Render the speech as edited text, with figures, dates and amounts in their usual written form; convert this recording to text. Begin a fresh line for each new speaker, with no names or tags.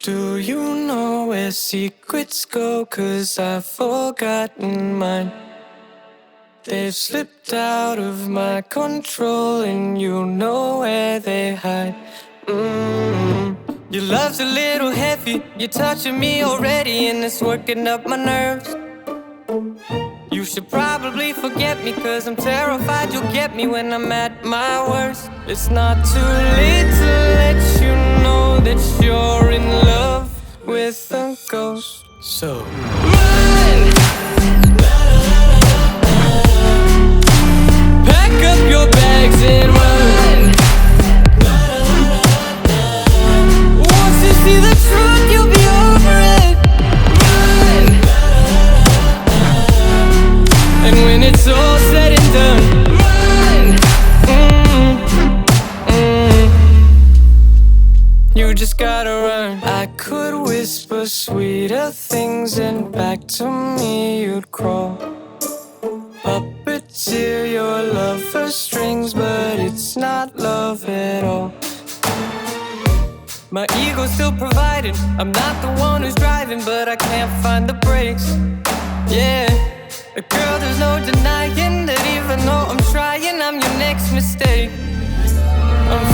Do you know where secrets go? 'Cause I've forgotten mine. They've slipped out of my control, and you know where they hide. Your love's a little heavy, you're touching me already, and it's working up my nerves. You should probably forget me, 'cause I'm terrified you'll get me when I'm at my worst. It's not too late to let you know that you're in love with a ghost. So run! Pack up your bags and run. Once you see the truth, you'll be over it. Run! And when it's all said and done, run! You just gotta run. I could whisper sweeter things, and back to me you'd crawl. Puppeteer your love for strings, but it's not love at all. My ego's still providing, I'm not the one who's driving, but I can't find the brakes. Yeah, girl, there's no denying that even though I'm trying, I'm your next mistake. I'm